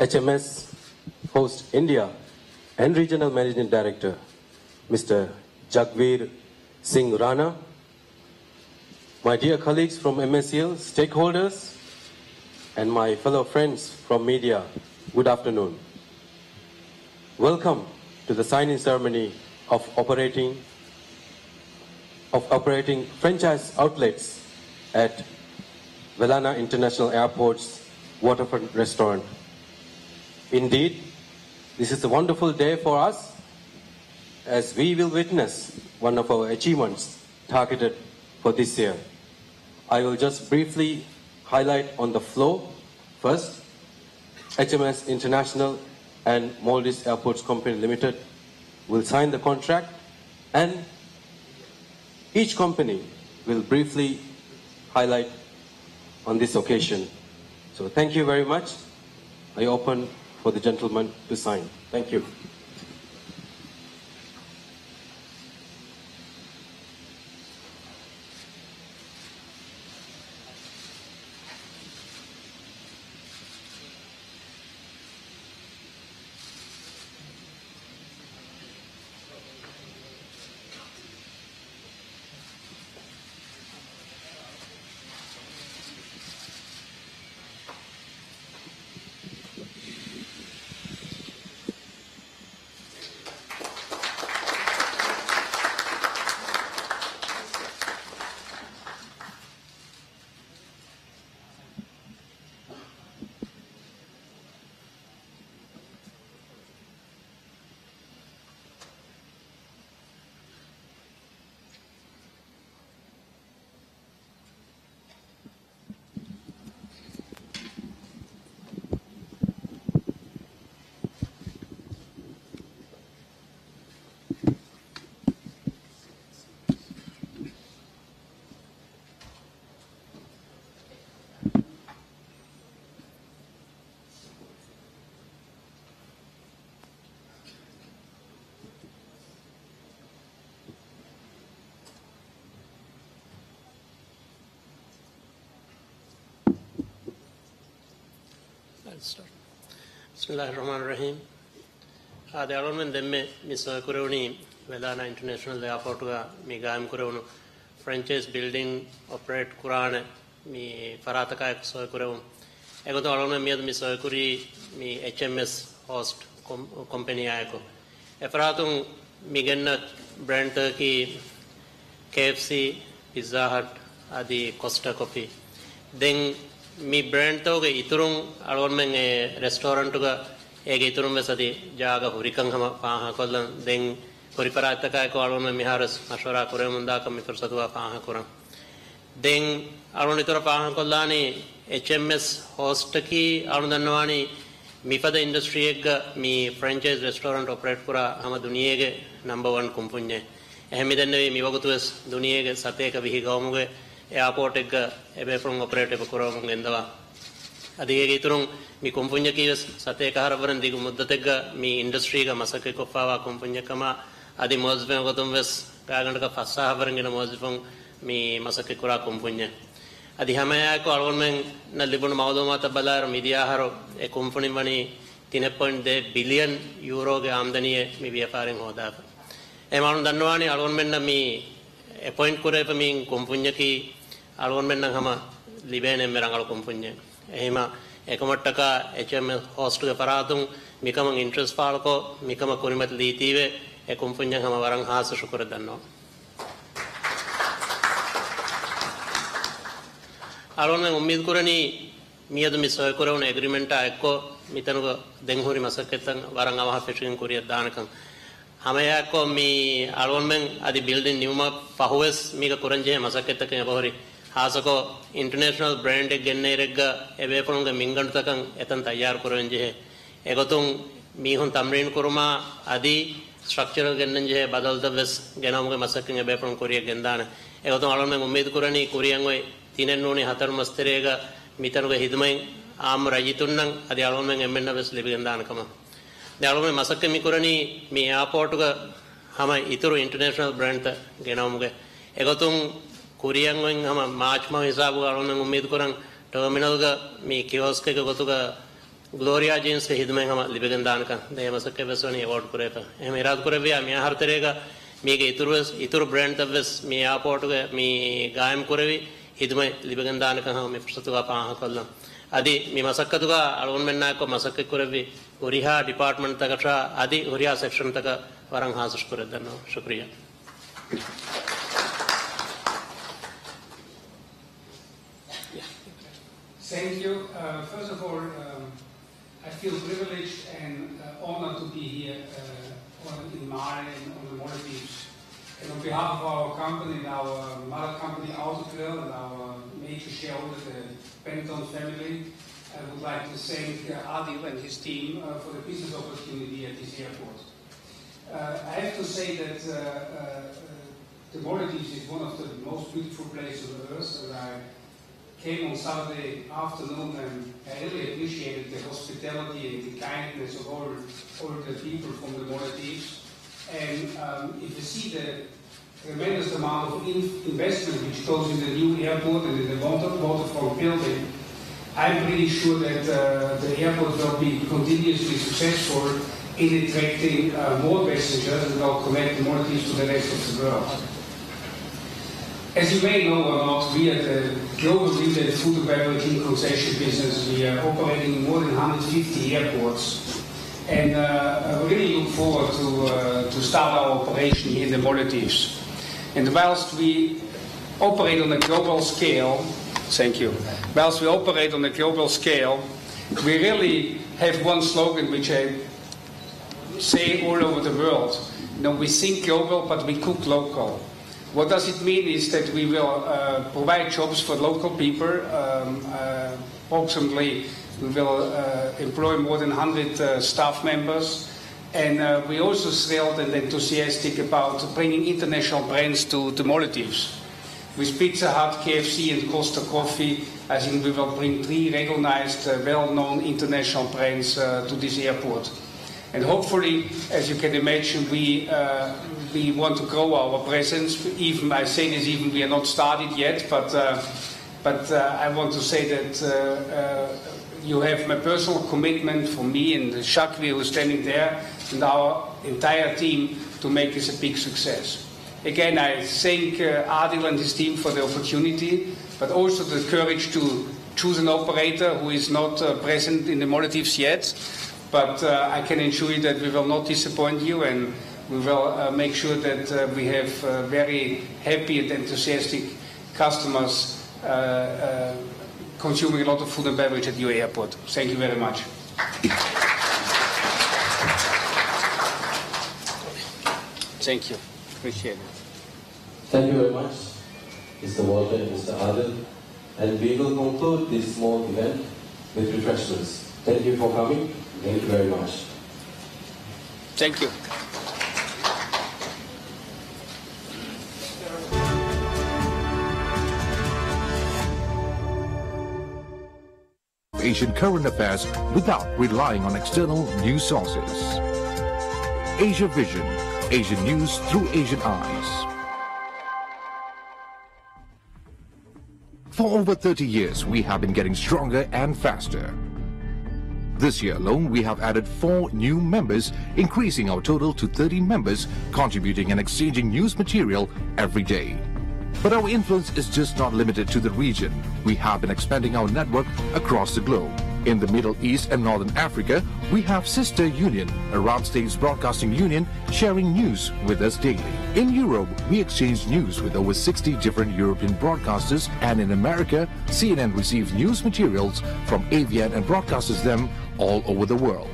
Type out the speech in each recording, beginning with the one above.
HMS Host India and Regional Managing Director, Mr. Jagveer Singh Rana, my dear colleagues from MSCL, stakeholders, and my fellow friends from media, good afternoon. Welcome to the signing ceremony of operating franchise outlets at Velana International Airport's waterfront restaurant. Indeed, this is a wonderful day for us as we will witness one of our achievements targeted for this year. I will just briefly highlight on the flow. First, HMS International and Maldives Airports Company Limited will sign the contract, and each company will briefly highlight on this occasion. So thank you very much. I open for the gentleman to sign. Thank you. Start. Bismillahirrahmanirrahim. The alumni demme Mr. Kuruni Velana International Airport mi gam kurunu franchise building operate kurane mi farataka so kurun. Ego to alumni mi Mr. Kuri mi HMS host company ayako. Efratung mi genna brand ki KFC, Pizza Hut, adi Costa Coffee. Then mi brand toge iturung alonmen restaurant toga ege iturum vesadi jaga hurikang hama paha kollan den huriparata ka ko alonmen miharas mashwara kore munda kam fursatwa paha koran den alon itura paha kollani HMS host ki alon danwani mifada industry egga mi franchise restaurant operate kura hama duniyege number 1 kumpunye ehmi dennevi mi wagutues duniyege sateka vihi gawmuge airport egga ebe from operative kurawung endawa adige iturun mi kompunya kiwes sateka harabaran digu muddategga mi industry ga masake kofawa kompunya kama adi mozben gotum wes kagandaka fassa habarangena mozben mi masake kura kompunya adi hamaya ko alwonmen na libun mawduma tabalar media haro e company mani 3.2 billion euro ge amdaniye mi vyaparing hoda e manun danwani alwonmen na mi appoint kore min kompunya ki alwonmen na hama libene merangal kompunya ehima ekamataka HMS host ge paratung mikam interest palko mikam kurimat litive e kompunya hama warang hasu shukura danno alwonmen ummid kurani miyadu misoy kurun agreement a ekko mitanuga denghuri masaketan warang awa fetching kuriya danakam hamaya ko mi alwonmen adi building newma pahues miga kuranje masaketta ke bahori hasako international brand e genne regga ebe ponga mingantakan etan tayyar kuranje egotun mi hun tamrin kuruma adi structural gennanje badal dabes genamuge masakken ebe pon kuriya gendana egotun alwonmen ummid kurani kuriyan oi tinen noni hatar masterega mitanuga hidmain am rajitunnan adi alwonmen emmenna bes libigendana kama dalome masakke mikurani mi airport ga hama ituru international brand ta genamuge egotun kuriyan wen hama march ma hisabu alome ummid kuran terminal ga mi kiosk ga gotuga Gloria jeans के हिदमे हम लिबेगन दान का दे मसके बसोनी award करे का हम इराद करे भी हम हर तरह का मी के इतुर ब्रांड तबस मी एयरपोर्ट के मी गायम करे भी हिदमे लिबेगन दान का हम फुर्सत का पाह कल्लम आदि मी मसक्क तुगा अळवन मेन्ना को मसक्के करे भी ओरिहा डिपार्टमेंट तक अठा आदि ओरिहा सेक्शन तक वरंग हासिल करे दनो शुक्रिया. Thank you. First of all, I feel privileged and honored to be here in Mali and on the Maldives. And on behalf of our company, our mother company, Autogrill, and our major shareholder, the Benton family, I would like to thank Adil and his team for the business opportunity at this airport. I have to say that the Maldives is one of the most beautiful places on earth, and I came on Saturday afternoon and I really appreciated the hospitality and the kindness of all the people from the Maldives. And if you see the tremendous amount of investment which goes in the new airport and in the waterfront building, I'm pretty sure that the airport will be continuously successful in attracting more passengers and will connect the Maldives to the rest of the world. As you may know or not, we are the global leader in food and beverage and concession business. We are operating in more than 150 airports. And we really look forward to start our operation here in the Maldives. And whilst we operate on a global scale, thank you. Whilst we operate on a global scale, we really have one slogan which I say all over the world. You know, we think global, but we cook local. What does it mean is that we will provide jobs for local people. Approximately, we will employ more than 100 staff members. And we're also thrilled and enthusiastic about bringing international brands to the Maldives. With Pizza Hut, KFC and Costa Coffee, I think we will bring 3 recognized, well-known international brands to this airport. And hopefully, as you can imagine, we want to grow our presence. Even I say this, even we are not started yet, but I want to say that you have my personal commitment for me and Shakvi, who is standing there, and our entire team to make this a big success. Again, I thank Adil and his team for the opportunity, but also the courage to choose an operator who is not present in the Maldives yet. But I can assure you that we will not disappoint you, and we will make sure that we have very happy and enthusiastic customers consuming a lot of food and beverage at your airport. Thank you very much. Thank you. Appreciate it. Thank you very much, Mr. Walter and Mr. Adil. And we will conclude this small event with refreshments. Thank you for coming. Thank you very much. Thank you. Asian current affairs without relying on external news sources. Asia Vision, Asian news through Asian eyes. For over 30 years, we have been getting stronger and faster. This year alone, we have added 4 new members, increasing our total to 30 members, contributing and exchanging news material every day. But our influence is just not limited to the region. We have been expanding our network across the globe. In the Middle East and Northern Africa, we have Sister Union, Arab States Broadcasting Union, sharing news with us daily. In Europe, we exchange news with over 60 different European broadcasters, and in America, CNN receives news materials from AVN and broadcasts them all over the world.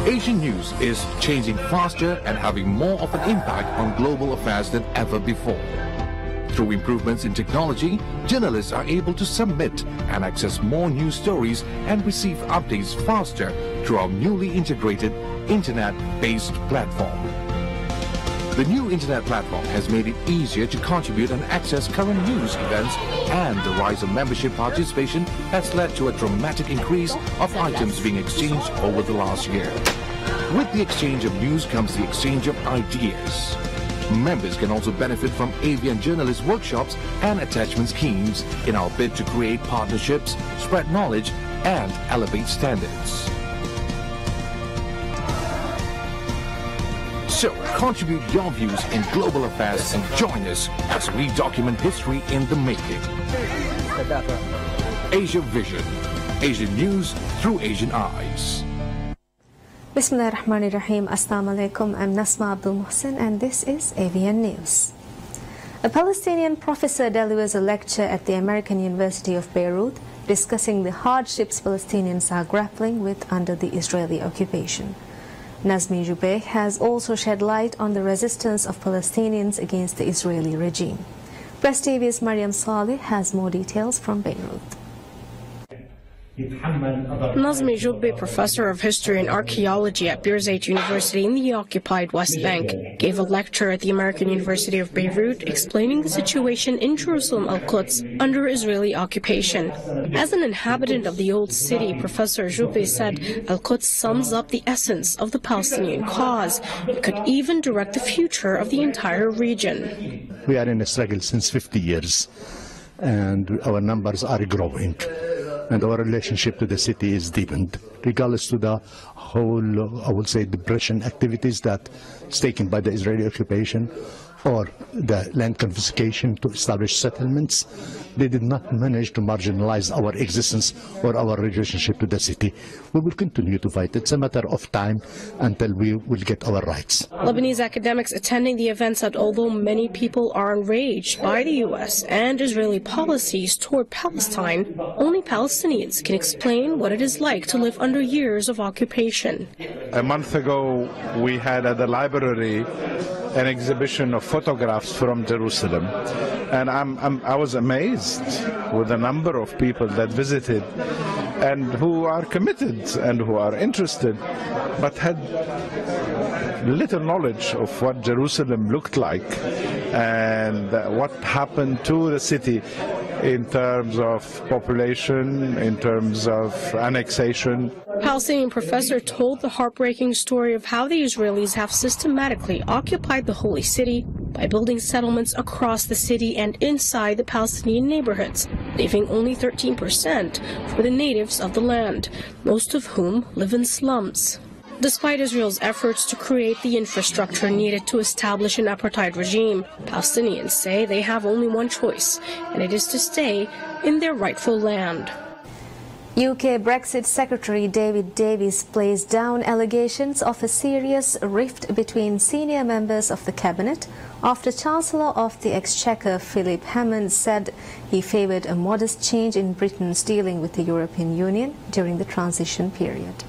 Asian news is changing faster and having more of an impact on global affairs than ever before. Through improvements in technology, journalists are able to submit and access more news stories and receive updates faster through our newly integrated internet-based platform. The new internet platform has made it easier to contribute and access current news events, and the rise of membership participation has led to a dramatic increase of items being exchanged over the last year. With the exchange of news comes the exchange of ideas. Members can also benefit from AVN journalist workshops and attachment schemes in our bid to create partnerships, spread knowledge, and elevate standards. So contribute your views in global affairs and join us as we document history in the making. Asia Vision. Asian news through Asian eyes. Bismillahirrahmanirrahim. Assalamu alaikum. I'm Nasma Abdul Mohsin and this is AVN News. A Palestinian professor delivers a lecture at the American University of Beirut discussing the hardships Palestinians are grappling with under the Israeli occupation. Nazmi Jubeh has also shed light on the resistance of Palestinians against the Israeli regime. Press TV's Mariam Saleh has more details from Beirut. Nazmi Jubeh, professor of history and archaeology at Birzeit University in the occupied West Bank, gave a lecture at the American University of Beirut explaining the situation in Jerusalem Al-Quds under Israeli occupation. As an inhabitant of the old city, Professor Jubeh said Al-Quds sums up the essence of the Palestinian cause and could even direct the future of the entire region. We are in a struggle since 50 years and our numbers are growing. And our relationship to the city is deepened, regardless to the whole, I would say, depression activities that is taken by the Israeli occupation or the land confiscation to establish settlements. They did not manage to marginalize our existence or our relationship to the city. We will continue to fight. It's a matter of time until we will get our rights. Lebanese academics attending the event said although many people are enraged by the U.S. and Israeli policies toward Palestine, only Palestinians can explain what it is like to live under years of occupation. A month ago, we had at the library an exhibition of photographs from Jerusalem, and I was amazed with the number of people that visited and who are committed and who are interested, but had little knowledge of what Jerusalem looked like and what happened to the city in terms of population, in terms of annexation. Palestinian professor told the heartbreaking story of how the Israelis have systematically occupied the holy city by building settlements across the city and inside the Palestinian neighborhoods, leaving only 13% for the natives of the land, most of whom live in slums. Despite Israel's efforts to create the infrastructure needed to establish an apartheid regime, Palestinians say they have only one choice, and it is to stay in their rightful land. UK Brexit Secretary David Davis plays down allegations of a serious rift between senior members of the cabinet after Chancellor of the Exchequer Philip Hammond said he favoured a modest change in Britain's dealing with the European Union during the transition period.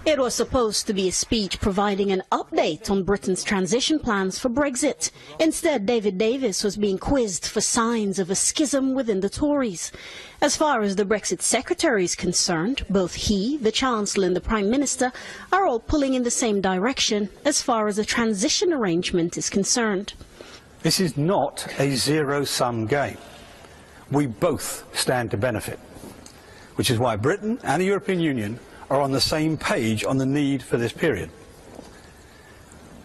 It was supposed to be a speech providing an update on Britain's transition plans for Brexit. Instead, David Davis was being quizzed for signs of a schism within the Tories. As far as the Brexit Secretary is concerned, both he, the Chancellor and the Prime Minister are all pulling in the same direction as far as a transition arrangement is concerned. This is not a zero-sum game. We both stand to benefit, which is why Britain and the European Union are on the same page on the need for this period.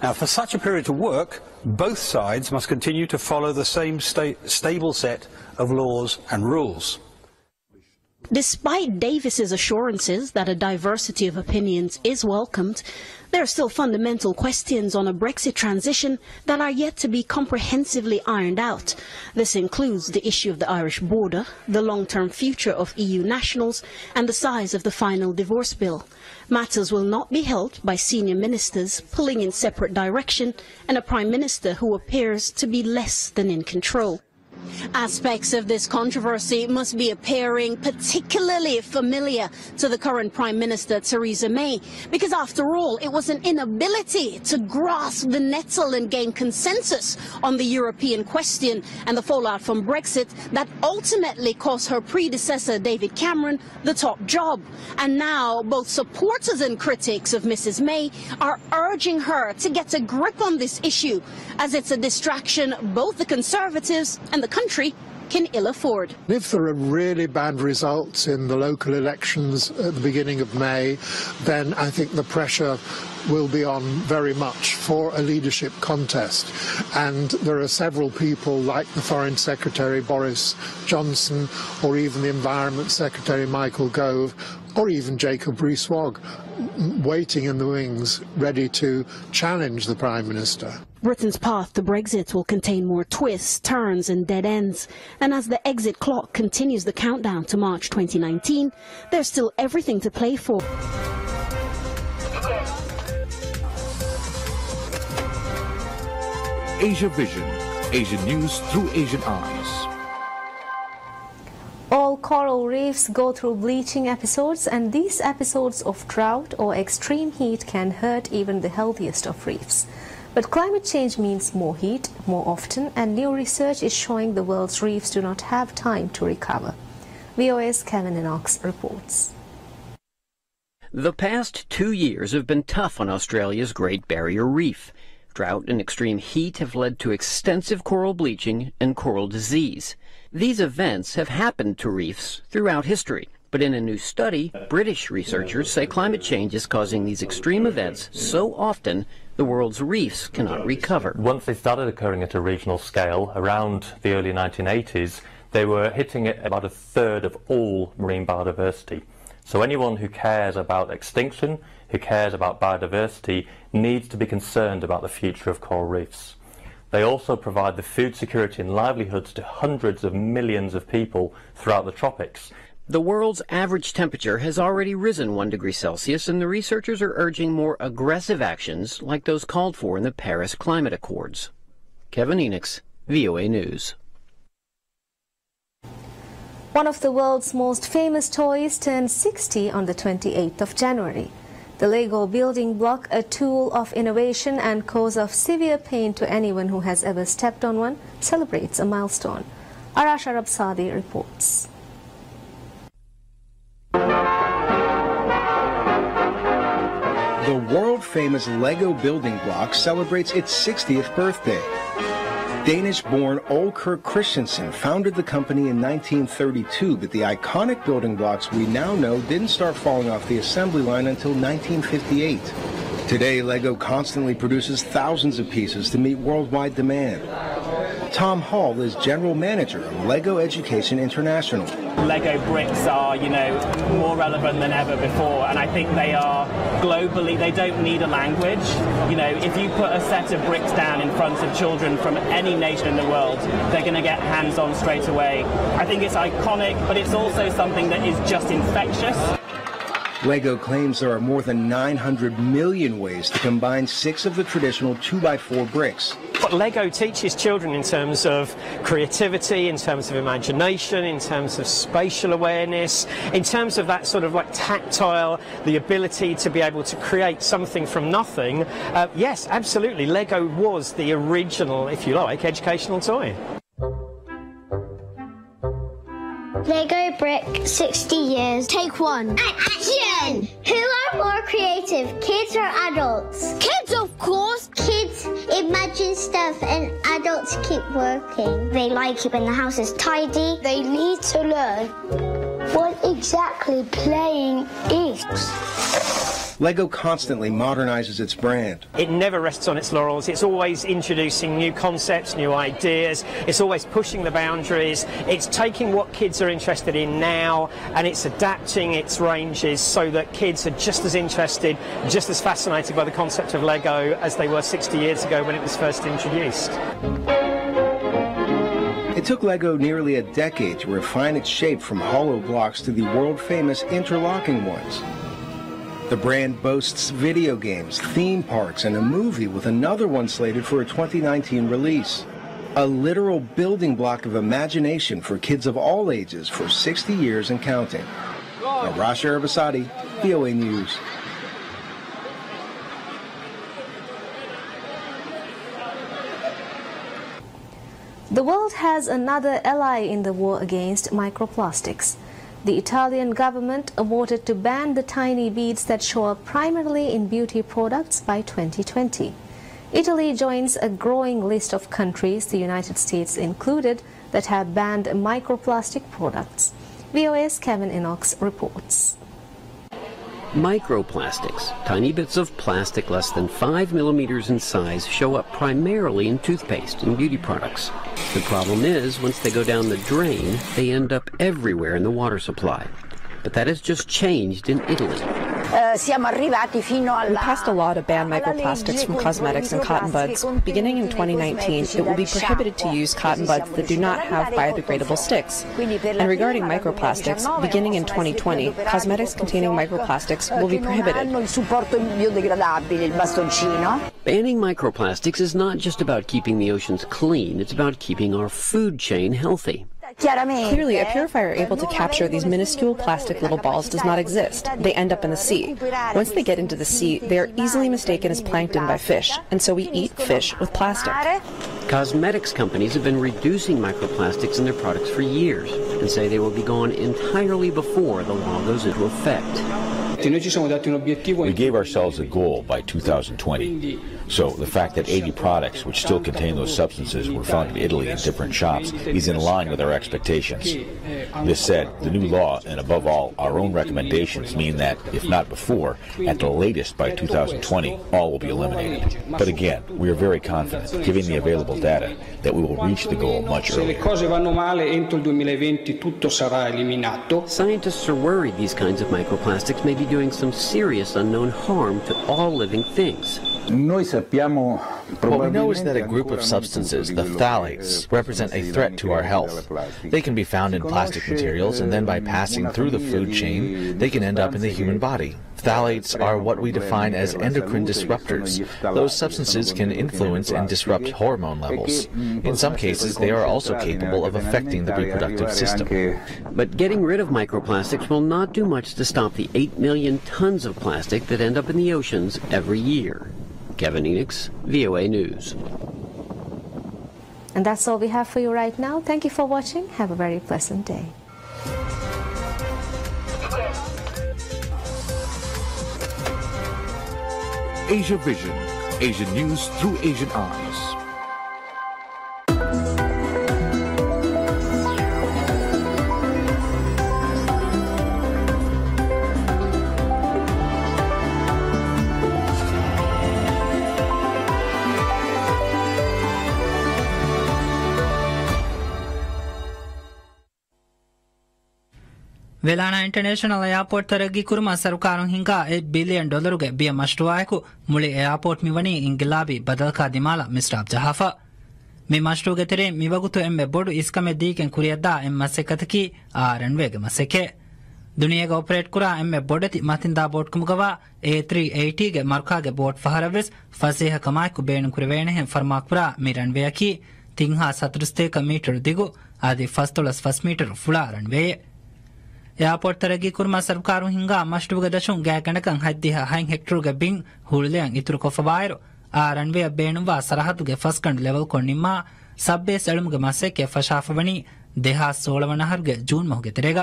Now, for such a period to work, both sides must continue to follow the same stable set of laws and rules. Despite Davis's assurances that a diversity of opinions is welcomed, there are still fundamental questions on a Brexit transition that are yet to be comprehensively ironed out. This includes the issue of the Irish border, the long-term future of EU nationals, and the size of the final divorce bill. Matters will not be helped by senior ministers pulling in separate direction and a Prime Minister who appears to be less than in control. Aspects of this controversy must be appearing particularly familiar to the current Prime Minister Theresa May, because after all, it was an inability to grasp the nettle and gain consensus on the European question and the fallout from Brexit that ultimately cost her predecessor David Cameron the top job. And now both supporters and critics of Mrs May are urging her to get a grip on this issue, as it's a distraction both the Conservatives and the country can ill afford. If there are really bad results in the local elections at the beginning of May, then I think the pressure will be on very much for a leadership contest. And there are several people like the Foreign Secretary Boris Johnson or even the Environment Secretary Michael Gove or even Jacob Rees-Mogg waiting in the wings, ready to challenge the Prime Minister. Britain's path to Brexit will contain more twists, turns and dead ends. And as the exit clock continues the countdown to March 2019, there's still everything to play for. Asia Vision, Asian news through Asian eyes. All coral reefs go through bleaching episodes, and these episodes of drought or extreme heat can hurt even the healthiest of reefs. But climate change means more heat, more often, and new research is showing the world's reefs do not have time to recover. VOA's Kevin Enox reports. The past 2 years have been tough on Australia's Great Barrier Reef. Drought and extreme heat have led to extensive coral bleaching and coral disease. These events have happened to reefs throughout history. But in a new study, British researchers say climate change is causing these extreme events so often the world's reefs cannot recover. Once they started occurring at a regional scale, around the early 1980s, they were hitting at about a third of all marine biodiversity. So anyone who cares about extinction, who cares about biodiversity, needs to be concerned about the future of coral reefs. They also provide the food security and livelihoods to hundreds of millions of people throughout the tropics. The world's average temperature has already risen 1 degree Celsius, and the researchers are urging more aggressive actions like those called for in the Paris Climate Accords. Kevin Enox, VOA News. One of the world's most famous toys turned 60 on the 28th of January. The Lego building block, a tool of innovation and cause of severe pain to anyone who has ever stepped on one, celebrates a milestone. Arash Arab Sadi reports. The world-famous Lego building block celebrates its 60th birthday. Danish-born Ole Kirk Christensen founded the company in 1932, but the iconic building blocks we now know didn't start falling off the assembly line until 1958. Today, Lego constantly produces thousands of pieces to meet worldwide demand. Tom Hall is general manager of Lego Education International. Lego bricks are, more relevant than ever before, and I think they are globally, they don't need a language. If you put a set of bricks down in front of children from any nation in the world, they're going to get hands-on straight away. I think it's iconic, but it's also something that is just infectious. Lego claims there are more than 900 million ways to combine 6 of the traditional 2x4 bricks. What Lego teaches children in terms of creativity, in terms of imagination, in terms of spatial awareness, in terms of that sort of like tactile, the ability to be able to create something from nothing, yes, absolutely, Lego was the original, if you like, educational toy. Lego brick, 60 years. Take 1. And action! Who are more creative, kids or adults? Kids, of course. Kids imagine stuff and adults keep working. They like it when the house is tidy. They need to learn what exactly playing is. Lego constantly modernizes its brand. It never rests on its laurels. It's always introducing new concepts, new ideas. It's always pushing the boundaries. It's taking what kids are interested in now and it's adapting its ranges so that kids are just as interested, just as fascinated by the concept of Lego as they were 60 years ago when it was first introduced. It took Lego nearly a decade to refine its shape from hollow blocks to the world-famous interlocking ones. The brand boasts video games, theme parks, and a movie with another one slated for a 2019 release. A literal building block of imagination for kids of all ages for 60 years and counting. Arash Arab Sadi, VOA News. The world has another ally in the war against microplastics. The Italian government voted to ban the tiny beads that show up primarily in beauty products by 2020. Italy joins a growing list of countries, the United States included, that have banned microplastic products. VOA's Kevin Enox reports. Microplastics, tiny bits of plastic less than 5 millimeters in size, show up primarily in toothpaste and beauty products. The problem is, once they go down the drain, they end up everywhere in the water supply. But that has just changed in Italy. We passed a law to ban microplastics from cosmetics and cotton buds. Beginning in 2019, it will be prohibited to use cotton buds that do not have biodegradable sticks. And regarding microplastics, beginning in 2020, cosmetics containing microplastics will be prohibited. Banning microplastics is not just about keeping the oceans clean, it's about keeping our food chain healthy. Clearly, a purifier able to capture these minuscule plastic little balls does not exist. They end up in the sea. Once they get into the sea, they are easily mistaken as plankton by fish, and so we eat fish with plastic. Cosmetics companies have been reducing microplastics in their products for years and say they will be gone entirely before the law goes into effect. We gave ourselves a goal by 2020. So the fact that 80 products which still contain those substances were found in Italy in different shops is in line with our expectations. This said, the new law and above all our own recommendations mean that, if not before, at the latest by 2020, all will be eliminated. But again, we are very confident, given the available data, that we will reach the goal much earlier. Scientists are worried these kinds of microplastics may be doing some serious unknown harm to all living things. What we know is that a group of substances, the phthalates, represent a threat to our health. They can be found in plastic materials, and then by passing through the food chain, they can end up in the human body. Phthalates are what we define as endocrine disruptors. Those substances can influence and disrupt hormone levels. In some cases, they are also capable of affecting the reproductive system. But getting rid of microplastics will not do much to stop the 8 million tons of plastic that end up in the oceans every year. Kevin Enix, VOA News. And that's all we have for you right now. Thank you for watching. Have a very pleasant day. Asia Vision, Asian news through Asian eyes. Velana international airport ತರಗಿ ಕುರ್ಮ ಸರ್ಕಾರಂ ಹಿಂಗಾ $1 billion ಗೆ ಬಿಯ ಮಶ್ರುವಾಯಕು ಮುಳಿ airport ಮಿವನಿ ಇಂಗಿಲಾಬಿ ಬದಲ್ಕಾ ದಿಮಾಲ ಮಿಸ್ರಾಬ್ ಜಹಾಫಾ ಮಿ ಮಶ್ರುಗೆ ತೆರೆ ಮಿವಗುತು ಎಮ್ಮೆ ಬೋಡು ಇಸ್ಕಮೆ ದೀಕೆನ್ ಕುರಿಯದ್ದಾ M ಮಸೆಕತಕಿ ಆ ರನ್ವೇಗೆ ಮಸೆಕೆ ದುನಿಯೆಗೆ operate ಕುರಾ ಎಮ್ಮೆ ಬೋಡತಿ ಮತಿಂದಾ ಬೋಟ್ ಕುಮುಗವಾ A380 ಗೆ ಮರ್ಕಾಗೆ ಬೋಟ್ ಫಹರವೆಸ್ ಫಸೇಹ ಕಮಾಯ್ಕು ಬೇಣು ಕುರಿವೇಣೆ ಹೆಂ ಫರ್ಮಾಕುರಾ ಮಿ ರನ್ವೇಯಕಿ ತಿಂಹಾ 73 ಮೀಟರ್ ದಿಗು ಆದಿ 1 ಮೀಟರ್ ಫುಳಾ ರನ್ವೇಯೆ ಏರ್ಪೋರ್ಟ್ ತರಗಿ ಕುರ್ಮ ಸರ್ಕಾರು ಹಿಂಗಾ ಮಸ್ಟುಗ ದಶುಂ ಗ್ಯಾಕಣಕಂ ಹದ್ದಿಹ ಹೈಂ ಹೆಕ್ಟರುಗೆ ಬಿಂಗ್ ಹುಳುಲೆಯಂ ಇತುರು ಕೊಫಬಾಯರು ಆ ರನ್ವೇಯ ಬೇಣುವಾ ಸರಹದುಗೆ ಫಸ್ಕಂಡ್ ಲೆವೆಲ್ ಕೊಣ್ಣಿಮ್ಮ ಸಬ್ಬೆ ಸೆಳುಮುಗೆ ಮಸೆಕೆ ಫಶಾಫವಣಿ 2016 ಜೂನ್ ಮಹುಗೆ ತೆರೆಗ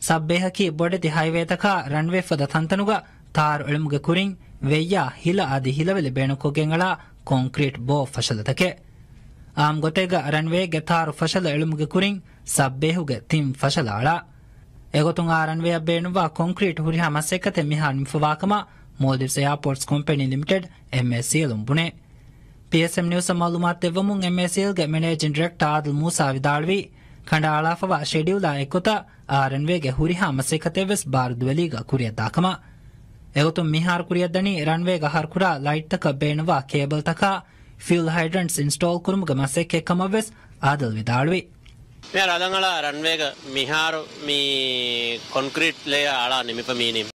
ಸಬ್ಬೇಹಕಿ ಬೊಡೆತಿ ಹೈವೇ ತಕ ರನ್ವೇ ಫದ ತಂತನುಗ ತಾರು ಎಳುಮುಗೆ ಕುರಿಂ ವೆಯ್ಯ ಹಿಲ ಆದಿ ಹಿಲವೆಲೆ ಬೇಣುಕೋಗೆಂಗಳ ಕಾಂಕ್ರೀಟ್ ಬೋ ಫಶಲತಕೆ ಆಮ್ ಗೊತೆಗ ರನ್ವೇಗೆ ತಾರು ಫಶಲ ಎಳುಮುಗೆ ಕುರಿಂ ಸಬ್ಬೇಹುಗೆ ತಿಂ ಫಶಲಾಳ ಎಗೊತುಂ ಆ ರನ್ವೇ ಬೇಣುವಾ ಕಾಂಕ್ರೀಟ್ ಹುರಿಹಾ ಮಸೆಕತೆ ಮಿಹಾ ನಿಂಫವಾಕಮ Maldives Airports Company Limited MSCL ಉಂಬುಣೆ PSM ನ್ಯೂಸ್ ಮಾಲೂಮಾತ್ ದೆವಮುಂ MSCL ಗೆ ಮ್ಯಾನೇಜಿಂಗ್ ಡೈರೆಕ್ಟರ್ ಆದಿಲ್ ಮೂಸಾ ವಿದಾಳ್ವಿ ಖಂಡಾಳಾಫವ ಶೆಡ್ಯೂಲ್ ಎಕೊತ ಆ ರನ್ವೇಗೆ ಹುರಿಹಾ ಮಸೆಕತೆವೆಸ್ ಬಾರ್ದುವೆಲಿಗ ಕುರಿಯದ್ದಾಕಮ ಎಗೊತುಂ ಮಿಹಾರ್ ಕುರಿಯದ್ದನಿ ರನ್ವೇಗ ಹರ್ಕುರಾ ಲೈಟ್ ತಕ ಬೇಣುವಾ ಕೇಬಲ್ ತಕ ಫ್ಯೂಲ್ ಹೈಡ್ರಂಟ್ಸ್ ಇನ್ಸ್ಟಾಲ್ ಕುರುಮುಗ ಮಸೆಕೆ ಕಮವೆಸ್ ಆದಿಲ್ ವಿದಾಳ್ವಿ මේ රදංගල රන්වේග මිහාරු මේ කොන්ක්‍රීට් ලේ ආලා නිමිපමීනිම්